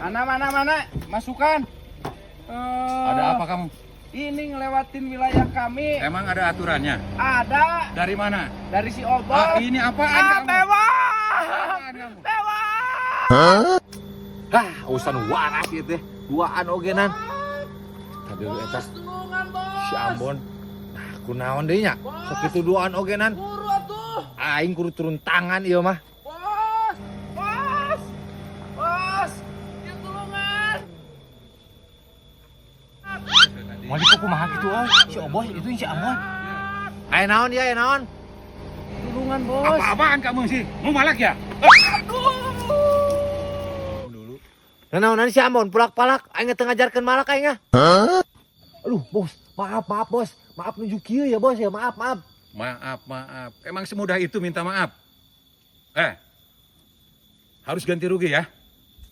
Mana, masukan. Ada apa kamu? Ini ngelewatin wilayah kami. Emang ada aturannya? Ada. Dari mana? Dari si Obos. Ini apaan kamu? Tewas! Apaan kamu? Tewas! Hah, urusan waras gitu. Duaan ogenan. Tadi lu eta Tulungan, Bos. si Ambon. Nah, kunaon deui nya? Sok kitu duaan ogenan. Buru atuh. Aing kudu turun tangan ieu mah. Bos! Bos! Bos! Dia tulungan. Mau dikumaha kitu euy? Si Obos itu si Ambon. Aya naon dia, aya naon? Tulungan, Bos. Apa-apaan kamu sih? Mau malak ya? Dulu. Naon si Ambon pulak-palak aing teu ngajarkeun malak aing ah. Aduh, Bos. Maaf, Bos. Maaf nuju kieu ya, Bos ya. Maaf. Maaf. Emang semudah itu minta maaf? Harus ganti rugi ya?